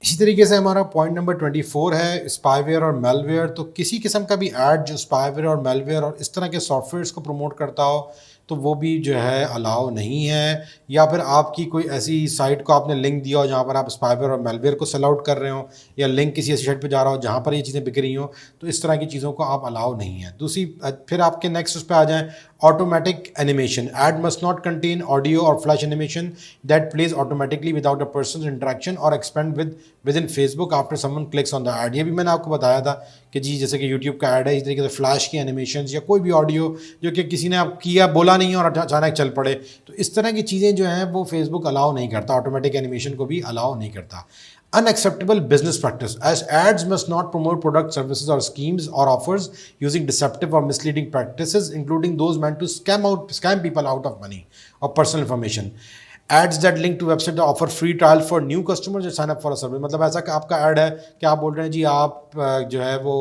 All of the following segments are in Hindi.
इसी तरीके से हमारा पॉइंट नंबर 24 है स्पाईवेयर और मेलवेयर। तो किसी किस्म का भी ऐड जो स्पाईवेयर और मेलवेयर और इस तरह के सॉफ्टवेयर्स को प्रमोट करता हो तो वो भी जो है अलाउ नहीं है। या फिर आपकी कोई ऐसी साइट को आपने लिंक दिया हो जहाँ पर आप स्पाईवेयर और मेलवेयर को सेल आउट कर रहे हो, या लिंक किसी ऐसी साइट पर जा रहा हो जहाँ पर ये चीज़ें बिक रही हो, तो इस तरह की चीज़ों को आप अलाउ नहीं है। दूसरी फिर आपके नेक्स्ट उस पर आ जाएँ automatic animation. Ad must not contain audio और flash animation that plays automatically without a person interaction और expand within Facebook after someone clicks on the ad. ये भी मैंने आपको बताया था कि जी जैसे कि यूट्यूब का ऐड है, इस तरीके से फ्लैश की एनिमेशन या कोई भी ऑडियो जो कि किसी ने आप किया बोला नहीं है और अचानक चल पड़े, तो इस तरह की चीज़ें जो हैं वो फेसबुक अलाउ नहीं करता, ऑटोमेटिक एनिमेशन को भी अलाउ नहीं करता। Unacceptable business practice, as ads must not promote product, services, or schemes or offers using deceptive or misleading practices, including those meant to scam people out of money or personal information. Ads that link to website that offer free trial for new customers that sign up for a service। मतलब ऐसा कि आपका ऐड है कि आप बोल रहे हैं जी आप जो है वो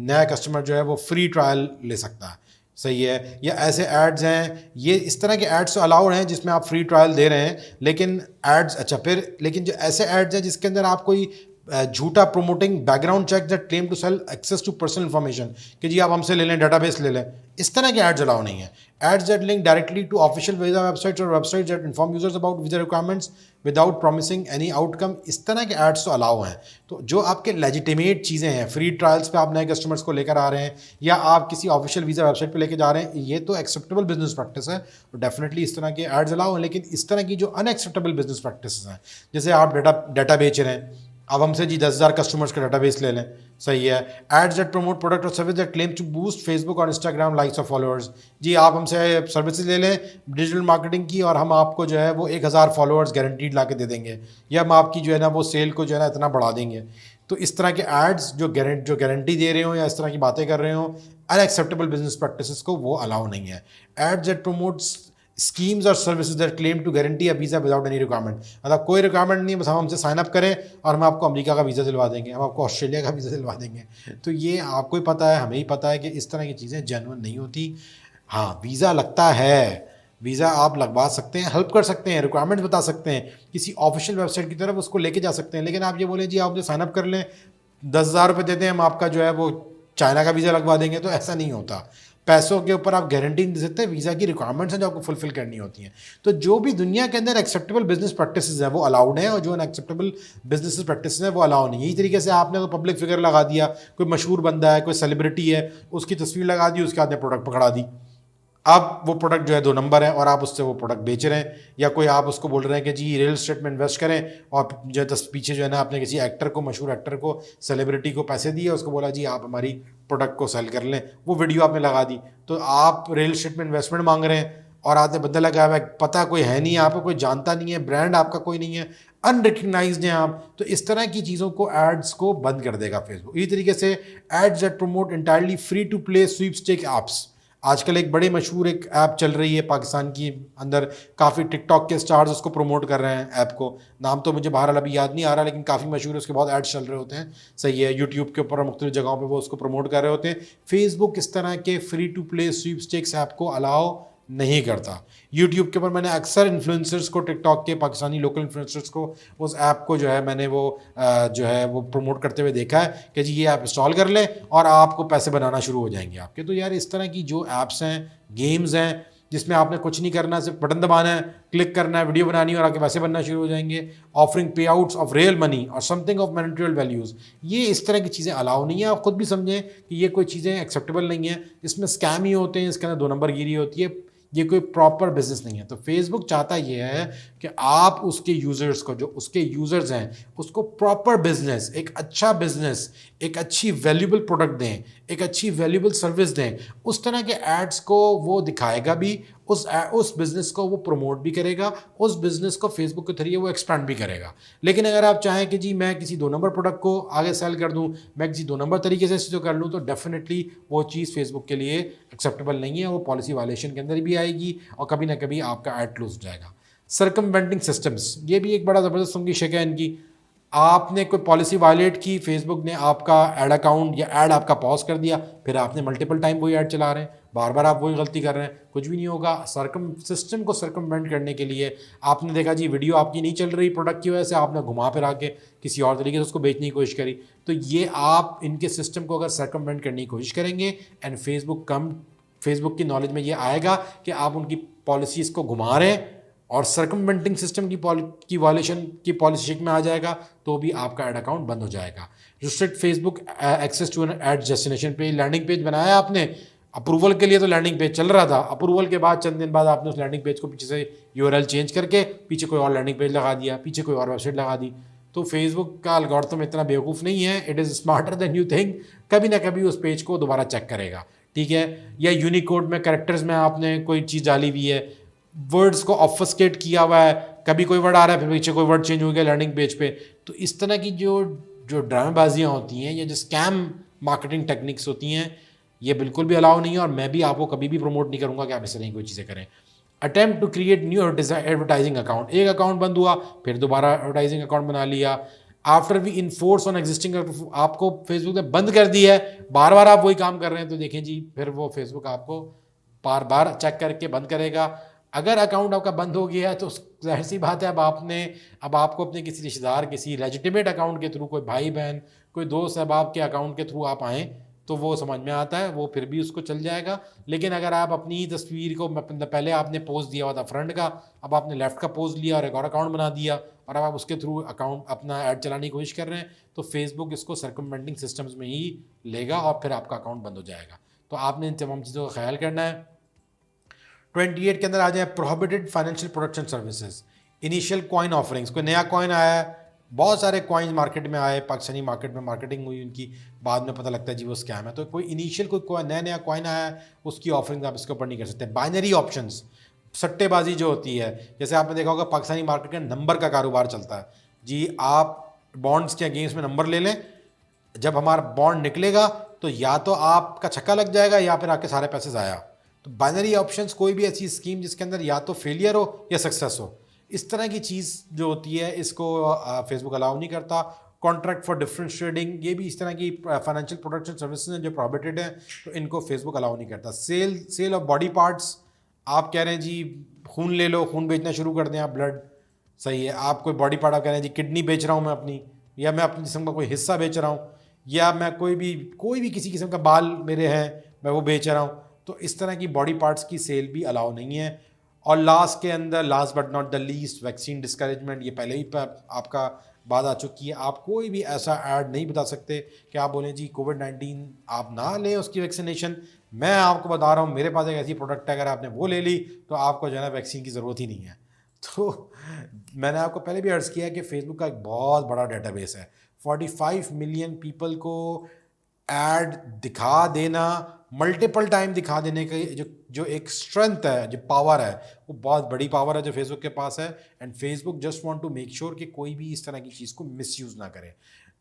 नया कस्टमर जो है वो फ्री ट्रायल ले सकता है, सही है। या ऐसे एड्स हैं, ये इस तरह के एड्स तो अलाउड हैं जिसमें आप फ्री ट्रायल दे रहे हैं, लेकिन एड्स अच्छा फिर लेकिन जो ऐसे एड्स हैं जिसके अंदर आप कोई झूठा promoting background check that claim to sell access to personal information कि जी आप हमसे ले लें, डाटाबेस ले लें, इस तरह के एड्स अलाउ नहीं है। Ads that link directly to official visa websites और websites that inform users about visa requirements without promising any outcome, इस तरह के एड्स तो अलाउ हैं। तो जो आपके लेजिटिमेट चीज़ें हैं, फ्री ट्रायल्स पे आप नए कस्टमर्स को लेकर आ रहे हैं या आप किसी ऑफिशियल वीज़ा वेबसाइट पे लेके जा रहे हैं, ये तो एक्सेप्टेबल बिजनेस प्रैक्टिस है, तो डेफिनेटली इस तरह के एड्स अलाउ हैं। लेकिन इस तरह की जो अनएक्सेप्टेबल बिजनेस प्रैक्टिस हैं, जैसे आप डाटा बेच रहे हैं, अब हमसे जी 10,000 कस्टमर्स का डाटाबेस ले लें, सही है। एड्स दैट प्रमोट प्रोडक्ट और service that claim to boost Facebook और इंस्टाग्राम लाइक्स और फॉलोअर्स, जी आप हमसे सर्विसेज ले लें डिजिटल मार्केटिंग की और हम आपको जो है वो 1,000 फॉलोअर्स गारंटीड ला के दे देंगे, या हम आपकी जो है ना वो सेल को जो है ना इतना बढ़ा देंगे। तो इस तरह के एड्स जो गारंटी दे रहे हो या इस तरह की बातें कर रहे हो, अनएक्सेप्टेबल बिजनेस प्रैक्टिसेस को वो अलाउ नहीं है। एड्स दैट प्रमोट्स स्कीम्स और services that claim to guarantee a visa without any requirement, मतलब कोई रिक्वायरमेंट नहीं है, बस हम हमसे साइन अप करें और हम आपको अमेरिका का वीज़ा दिलवा देंगे, हम आपको ऑस्ट्रेलिया का वीज़ा दिलवा देंगे। तो ये आपको ही पता है, हमें ही पता है कि इस तरह की चीज़ें जेन्युइन नहीं होती। हाँ, वीज़ा लगता है, वीज़ा आप लगवा सकते हैं, हेल्प कर सकते हैं, रिक्वायरमेंट्स बता सकते हैं, किसी ऑफिशियल वेबसाइट की तरफ उसको लेके जा सकते हैं, लेकिन आप ये बोलें जी आप जो साइन अप कर लें 10,000 रुपये दे दें, हम आपका जो है वो चाइना का वीज़ा लगवा देंगे, तो ऐसा नहीं होता। पैसों के ऊपर आप गारंटी नहीं दे सकते, वीज़ा की रिक्वायरमेंट्स हैं जो आपको फुलफिल करनी होती हैं। तो जो भी दुनिया के अंदर एक्सेप्टेबल बिजनेस प्रैक्टिसेस हैं वो अलाउड हैं, और जो अनएक्सेप्टेबल बिजनेस प्रैक्टिस हैं वो अलाउ नहीं है। इसी तरीके से आपने तो पब्लिक फिगर लगा दिया, कोई मशहूर बंदा है, कोई सेलिब्रिटी है, उसकी तस्वीर लगा दी, उसके हाथ में प्रोडक्ट पकड़ा दी, अब वो प्रोडक्ट जो है 2 नंबर है और आप उससे वो प्रोडक्ट बेच रहे हैं। या कोई आप उसको बोल रहे हैं कि जी रियल एस्टेट में इन्वेस्ट करें, और जो है पीछे जो है ना आपने किसी एक्टर को, मशहूर एक्टर को, सेलिब्रिटी को पैसे दिए, उसको बोला जी आप हमारी प्रोडक्ट को सेल कर लें, वो वीडियो आपने लगा दी। तो आप रियल एस्टेट में इन्वेस्टमेंट मांग रहे हैं और आपने बंदा लगाया हुआ है, पता कोई है नहीं, आपको कोई जानता नहीं है, ब्रांड आपका कोई नहीं है, अनरिकग्नाइज्ड हैं आप, तो इस तरह की चीज़ों को एड्स को बंद कर देगा फेसबुक। इसी तरीके से ads that promote entirely free to play sweepstake apps, आजकल एक बड़े मशहूर एक ऐप चल रही है पाकिस्तान की अंदर, काफ़ी टिकटॉक के स्टार्स उसको प्रमोट कर रहे हैं ऐप को, नाम तो मुझे बहरहाल अभी याद नहीं आ रहा, लेकिन काफ़ी मशहूर है, उसके बहुत एड्स चल रहे होते हैं, सही है। यूट्यूब के ऊपर और मुख्तलिफ जगहों पे वो उसको प्रमोट कर रहे होते हैं। फेसबुक इस तरह के free to play sweepstakes app को अलाउ नहीं करता। यूट्यूब के ऊपर मैंने अक्सर इन्फ्लुएंसर्स को, टिकटॉक के पाकिस्तानी लोकल इन्फ्लुएंसर्स को, उस ऐप को जो है मैंने वो जो है वो प्रमोट करते हुए देखा है कि जी ये ऐप इंस्टॉल कर लें और आपको पैसे बनाना शुरू हो जाएंगे आपके। तो यार इस तरह की जो ऐप्स हैं, गेम्स हैं, जिसमें आपने कुछ नहीं करना, सिर्फ बटन दबाना है, क्लिक करना है, वीडियो बनानी है और आपके पैसे बनना शुरू हो जाएंगे, ऑफरिंग पे आउट्स ऑफ रियल मनी और समथिंग ऑफ मॉनेटरी वैल्यूज़, ये इस तरह की चीज़ें अलाउ नहीं है। आप खुद भी समझें कि ये कोई चीज़ें एक्सेप्टेबल नहीं है, इसमें स्कैम ही होते हैं, इसके अंदर 2 नंबर गिरी होती है, ये कोई प्रॉपर बिजनेस नहीं है। तो फेसबुक चाहता ये है कि आप उसके यूज़र्स को, जो उसके यूज़र्स हैं, उसको प्रॉपर बिजनेस, एक अच्छा बिजनेस, एक अच्छी वैल्यूबल प्रोडक्ट दें, एक अच्छी वैल्यूबल सर्विस दें। उस तरह के एड्स को वो दिखाएगा भी, उस बिज़नेस को वो प्रमोट भी करेगा, उस बिज़नेस को फेसबुक के जरिए वो एक्सपेंड भी करेगा। लेकिन अगर आप चाहें कि जी मैं किसी 2 नंबर प्रोडक्ट को आगे सेल कर दूं, मैं किसी 2 नंबर तरीके से चीज़ों कर लूं, तो डेफिनेटली वो चीज़ फेसबुक के लिए एक्सेप्टेबल नहीं है, वो पॉलिसी वायलेशन के अंदर भी आएगी और कभी ना कभी आपका ऐड क्लोज हो जाएगा। सर्कमवेंटिंग सिस्टम्स, ये भी एक बड़ा ज़बरदस्त उनकी शिक है इनकी। आपने कोई पॉलिसी वायलेट की, फेसबुक ने आपका ऐड अकाउंट या ऐड आपका पॉज कर दिया, फिर आपने मल्टीपल टाइम वही ऐड चला रहे हैं, बार बार आप वही गलती कर रहे हैं, कुछ भी नहीं होगा। सिस्टम को सर्कमवेंट करने के लिए आपने देखा जी वीडियो आपकी नहीं चल रही प्रोडक्ट की वजह से, आपने घुमा फिरा के किसी और तरीके से उसको बेचने की कोशिश करी, तो ये आप इनके सिस्टम को अगर सर्कमवेंट करने की कोशिश करेंगे एंड फेसबुक की नॉलेज में ये आएगा कि आप उनकी पॉलिसीज़ को घुमा रहे हैं और सर्कमवेंटिंग सिस्टम की वायलेशन की पॉलिसी शेक में आ जाएगा, तो भी आपका एड अकाउंट बंद हो जाएगा। Restrict Facebook access to an ad destination page, landing page बनाया आपने अप्रूवल के लिए, तो लैंडिंग पेज चल रहा था, अप्रूवल के बाद चंद दिन बाद आपने उस लैंडिंग पेज को पीछे से यूआरएल चेंज करके पीछे कोई और लैंडिंग पेज लगा दिया, पीछे कोई और वेबसाइट लगा दी। तो फेसबुक का एल्गोरिथम इतना बेवकूफ़ नहीं है, it is smarter than you think, कभी ना कभी उस पेज को दोबारा चेक करेगा, ठीक है। या यूनिकोड में कैरेक्टर्स में आपने कोई चीज़ डाली हुई है, वर्ड्स को ऑफस्केट किया हुआ है, कभी कोई वर्ड आ रहा है फिर पीछे कोई वर्ड चेंज हो गया लैंडिंग पेज पे, तो इस तरह की जो ड्रामेबाजियाँ होती हैं या जो स्कैम मार्केटिंग टेक्निक्स होती हैं, ये बिल्कुल भी अलाउ नहीं है, और मैं भी आपको कभी भी प्रमोट नहीं करूँगा कि आप इस तरह की कोई चीज़ें करें। Attempt to create new advertising account, एक अकाउंट बंद हुआ फिर दोबारा एडवर्टाइजिंग अकाउंट बना लिया। After we enforce on existing, आपको फेसबुक ने बंद कर दिया है, बार बार आप वही काम कर रहे हैं, तो देखें जी फिर वो फेसबुक आपको बार बार चेक करके बंद करेगा। अगर अकाउंट आपका बंद हो गया है तो जाहिर सी बात है अब आपको अपने किसी रिश्तेदार, किसी लेजिटिमेट अकाउंट के थ्रू, कोई भाई बहन, कोई दोस्त अहबाब के अकाउंट के थ्रू आप आएँ तो वो समझ में आता है, वो फिर भी उसको चल जाएगा। लेकिन अगर आप अपनी तस्वीर को, पहले आपने पोस्ट दिया हुआ था फ्रंट का, अब आपने लेफ्ट का पोस्ट लिया और एक और अकाउंट बना दिया और अब आप उसके थ्रू अकाउंट अपना ऐड चलाने की कोशिश कर रहे हैं, तो फेसबुक इसको सर्कमवेंटिंग सिस्टम्स में ही लेगा और फिर आपका अकाउंट बंद हो जाएगा। तो आपने इन तमाम चीज़ों का ख्याल करना है। 28 के अंदर आ जाए prohibited financial products and services, initial coin offerings, कोई नया कॉइन आया है, बहुत सारे कॉइन्स मार्केट में आए, पाकिस्तानी मार्केट में मार्केटिंग हुई उनकी, बाद में पता लगता है जी वो स्कैम है, तो कोई इनिशियल कोई नया कॉइन आया है उसकी ऑफरिंग आप इसके ऊपर नहीं कर सकते। बाइनरी ऑप्शंस, सट्टेबाजी जो होती है, जैसे आपने देखा होगा पाकिस्तानी मार्केट में नंबर का कारोबार चलता है जी, आप बॉन्ड्स के अगेंस्ट में नंबर ले लें, जब हमारा बॉन्ड निकलेगा तो या तो आपका छक्का लग जाएगा या फिर आपके सारे पैसे ज़ाया। तो बाइनरी ऑप्शंस कोई भी ऐसी स्कीम जिसके अंदर या तो फेलियर हो या सक्सेस हो, इस तरह की चीज़ जो होती है इसको फेसबुक अलाउ नहीं करता। कॉन्ट्रैक्ट फॉर डिफरेंस ट्रेडिंग, ये भी इस तरह की फाइनेंशियल प्रोडक्ट्स एंड सर्विसेज हैं जो प्रोहिबिटेड हैं, तो इनको फेसबुक अलाउ नहीं करता। सेल ऑफ बॉडी पार्ट्स, आप कह रहे हैं जी खून ले लो, खून बेचना शुरू कर दें आप, ब्लड, सही है, आप कोई बॉडी पार्ट आप कह रहे हैं जी किडनी बेच रहा हूँ मैं अपनी, या मैं अपने जिस्म का कोई हिस्सा बेच रहा हूँ, या मैं कोई भी किसी किस्म का बाल मेरे हैं मैं वो बेच रहा हूँ, तो इस तरह की बॉडी पार्ट्स की सेल भी अलाउ नहीं है। और लास्ट के अंदर, last but not the least, vaccine discouragement, ये पहले ही आपका बात आ चुकी है, आप कोई भी ऐसा ऐड नहीं बता सकते कि आप बोलें जी कोविड-19 आप ना लें उसकी वैक्सीनेशन, मैं आपको बता रहा हूँ मेरे पास एक ऐसी प्रोडक्ट है, अगर आपने वो ले ली तो आपको जो है ना वैक्सीन की ज़रूरत ही नहीं है। तो मैंने आपको पहले भी अर्ज़ किया कि फेसबुक का एक बहुत बड़ा डेटाबेस है, 45 मिलियन पीपल को ऐड दिखा देना, मल्टीपल टाइम दिखा देने का जो एक स्ट्रेंथ है, जो पावर है, वो बहुत बड़ी पावर है जो फेसबुक के पास है। And Facebook just want to make sure कि कोई भी इस तरह की चीज़ को मिसयूज़ ना करे।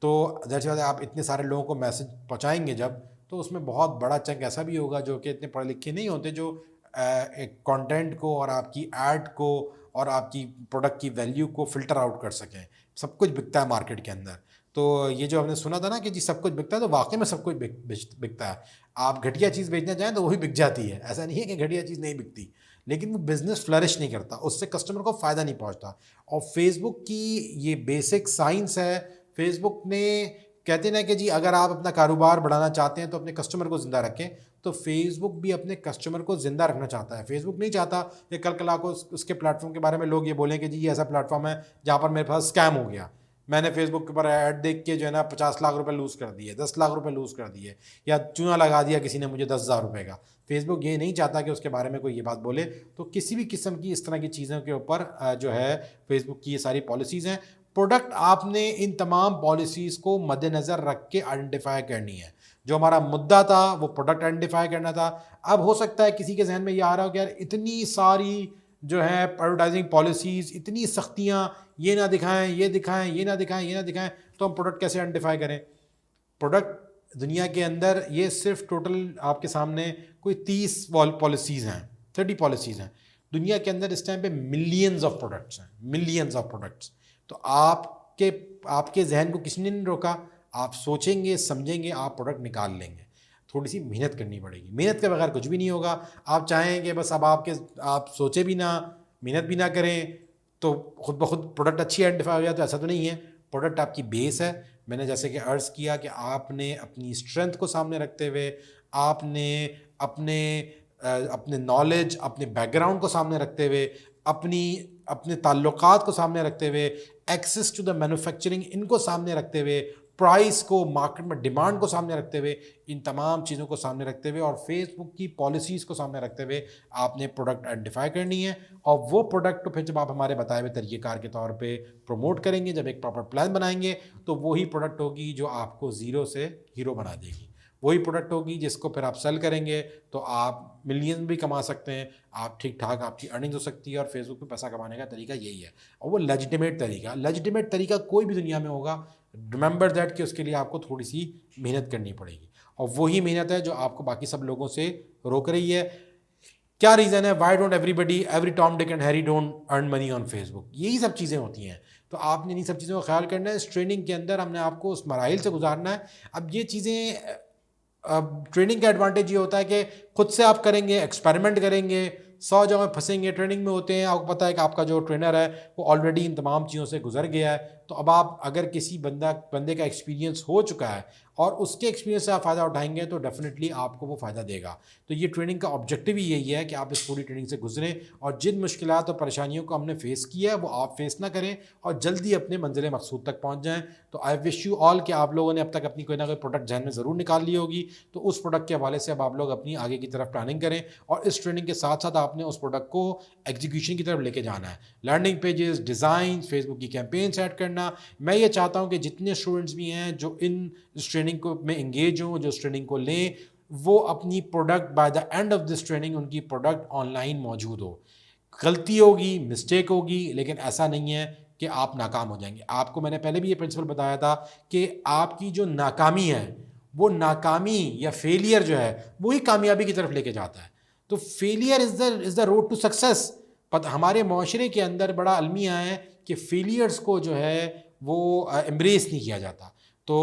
तो जैसे आप इतने सारे लोगों को मैसेज पहुंचाएंगे जब, तो उसमें बहुत बड़ा चंक ऐसा भी होगा जो कि इतने पढ़े लिखे नहीं होते, जो एक कंटेंट को और आपकी ऐड को और आपकी प्रोडक्ट की वैल्यू को फ़िल्टर आउट कर सकें। सब कुछ बिकता है मार्केट के अंदर, तो ये जो हमने सुना था ना कि जी सब कुछ बिकता है, तो वाकई में सब कुछ बिकता है। आप घटिया चीज़ बेचना चाहें तो वही बिक जाती है, ऐसा नहीं है कि घटिया चीज़ नहीं बिकती, लेकिन वो बिज़नेस फ्लरिश नहीं करता, उससे कस्टमर को फ़ायदा नहीं पहुंचता। और फेसबुक की ये बेसिक साइंस है। फेसबुक ने कहते हैं ना कि जी अगर आप अपना कारोबार बढ़ाना चाहते हैं तो अपने कस्टमर को ज़िंदा रखें, तो फेसबुक भी अपने कस्टमर को ज़िंदा रखना चाहता है। फेसबुक नहीं चाहता कि कल को उसके प्लेटफॉर्म के बारे में लोग ये बोलें कि जी ये ऐसा प्लेटफॉर्म है जहाँ पर मेरे पास स्कैम हो गया, मैंने फेसबुक के ऊपर ऐड देख के जो है ना 50 लाख रुपए लूज़ कर दिए, 10 लाख रुपए लूज़ कर दिए, या चूना लगा दिया किसी ने मुझे 10,000 रुपये का। फेसबुक ये नहीं चाहता कि उसके बारे में कोई ये बात बोले। तो किसी भी किस्म की इस तरह की चीज़ों के ऊपर जो है फेसबुक की ये सारी पॉलिसीज़ हैं। प्रोडक्ट आपने इन तमाम पॉलिसीज़ को मद्देनज़र रख के आइडेंटिफाई करनी है। जो हमारा मुद्दा था वो प्रोडक्ट आइडेंटिफाई करना था। अब हो सकता है किसी के जहन में ये आ रहा हो कि यार इतनी सारी जो है एडवर्टाइजिंग पॉलिसीज़, इतनी सख्तियाँ, ये ना दिखाएं, ये दिखाएं, ये ना दिखाएं, ये ना दिखाएं, तो हम प्रोडक्ट कैसे आइडेंटिफाई करें? प्रोडक्ट दुनिया के अंदर ये सिर्फ टोटल आपके सामने कोई 30 पॉलिसीज़ हैं, 30 पॉलिसीज़ हैं। दुनिया के अंदर इस टाइम पे मिलियंस ऑफ प्रोडक्ट्स हैं, मिलियंस ऑफ प्रोडक्ट्स। तो आपके जहन को किसी ने नहीं रोका, आप सोचेंगे, समझेंगे, आप प्रोडक्ट निकाल लेंगे। थोड़ी सी मेहनत करनी पड़ेगी। मेहनत के बगैर कुछ भी नहीं होगा। आप चाहें कि बस अब आप सोचे भी ना, मेहनत भी ना करें तो खुद ब खुद प्रोडक्ट अच्छी आइडेंटिफाई हो जाए, तो ऐसा तो नहीं है। प्रोडक्ट आपकी बेस है। मैंने जैसे कि अर्ज़ किया कि आपने अपनी स्ट्रेंथ को सामने रखते हुए, आपने अपने अपने नॉलेज, अपने बैकग्राउंड को सामने रखते हुए, अपने ताल्लुकात को सामने रखते हुए, एक्सेस टू द मैन्युफैक्चरिंग इनको सामने रखते हुए, प्राइस को, मार्केट में डिमांड को सामने रखते हुए, इन तमाम चीज़ों को सामने रखते हुए और फेसबुक की पॉलिसीज़ को सामने रखते हुए आपने प्रोडक्ट आइडेंटिफाई करनी है। और वो प्रोडक्ट को फिर जब आप हमारे बताए हुए तरीक़ेकार के तौर पे प्रमोट करेंगे, जब एक प्रॉपर प्लान बनाएंगे, तो वही प्रोडक्ट होगी जो आपको ज़ीरो से हीरो बना देगी। वही प्रोडक्ट होगी जिसको फिर आप सेल करेंगे तो आप मिलियन भी कमा सकते हैं, आप ठीक ठाक आपकी अर्निंग हो सकती है। और फेसबुक पे पैसा कमाने का तरीका यही है, और वो लेजिटिमेट तरीका कोई भी दुनिया में होगा। रिमेंबर दैट कि उसके लिए आपको थोड़ी सी मेहनत करनी पड़ेगी, और वही मेहनत है जो आपको बाकी सब लोगों से रोक रही है। क्या रीज़न है? Why don't every Tom Dick and Harry don't earn money on Facebook? यही सब चीज़ें होती हैं। तो आपने इन्हीं सब चीज़ों का ख्याल करना है। इस ट्रेनिंग के अंदर हमने आपको उस मराइल से गुजारना है। अब ये चीज़ें, अब ट्रेनिंग का एडवांटेज ये होता है कि खुद से आप करेंगे, एक्सपेरिमेंट करेंगे, 100 जगह फंसेंगे। ट्रेनिंग में होते हैं, आपको पता है कि आपका जो ट्रेनर है वो ऑलरेडी इन तमाम चीज़ों से गुजर गया है। तो अब आप अगर किसी बंदे का एक्सपीरियंस हो चुका है और उसके एक्सपीरियंस से आप फ़ायदा उठाएंगे तो डेफिनेटली आपको वो फ़ायदा देगा। तो ये ट्रेनिंग का ऑब्जेक्टिव ही यही है कि आप इस पूरी ट्रेनिंग से गुजरें और जिन मुश्किलात और परेशानियों को हमने फ़ेस किया है वो आप फेस ना करें और जल्दी अपने मंजिल मकसूद तक पहुँच जाएँ। तो आई विश यू ऑल कि आप लोगों ने अब तक अपनी कोई ना कोई प्रोडक्ट जहन में ज़रूर निकाल ली होगी। तो उस प्रोडक्ट के हवाले से अब आप लोग अपनी आगे की तरफ प्लानिंग करें और इस ट्रेनिंग के साथ साथ आपने उस प्रोडक्ट को एग्जीक्यूशन की तरफ लेके जाना है। लर्निंग पेजेस, डिज़ाइन, फेसबुक की कैंपेन सेट करना। मैं ये चाहता हूँ कि जितने स्टूडेंट्स भी हैं जो इस ट्रेनिंग को में इंगेज हों, जो इस ट्रेनिंग को लें, वो अपनी product by the end of this training उनकी प्रोडक्ट ऑनलाइन मौजूद हो। गलती होगी, मिस्टेक होगी, लेकिन ऐसा नहीं है कि आप नाकाम हो जाएंगे। आपको मैंने पहले भी ये प्रिंसिपल बताया था कि आपकी जो नाकामी है, वो नाकामी या फेलियर जो है वही कामयाबी की तरफ लेके जाता है। तो failure is the road to success. हमारे माशरे के अंदर बड़ा अलमिया है कि फेलियर्स को जो है वो एम्ब्रेस नहीं किया जाता। तो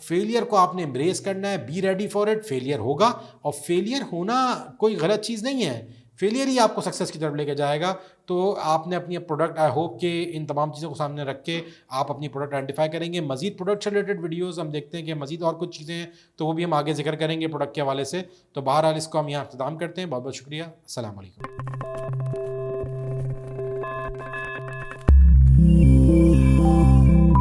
फेलियर को आपने एम्ब्रेस करना है, be ready for it. Failure होगा, और फेलियर होना कोई गलत चीज़ नहीं है। फेलियर ही आपको सक्सेस की तरफ लेके जाएगा। तो आपने अपनी प्रोडक्ट, आई होप कि इन तमाम चीज़ों को सामने रख के आप अपनी प्रोडक्ट आइडेंटिफाई करेंगे। मजीद प्रोडक्ट से रिलेटेड वीडियोस हम देखते हैं कि मजीद और कुछ चीज़ें हैं, तो वो भी हम आगे जिक्र करेंगे प्रोडक्ट के हवाले से। तो बहरहाल इसको हम यहाँ इख्तिताम करते हैं। बहुत बहुत शुक्रिया। अस्सलाम वालेकुम।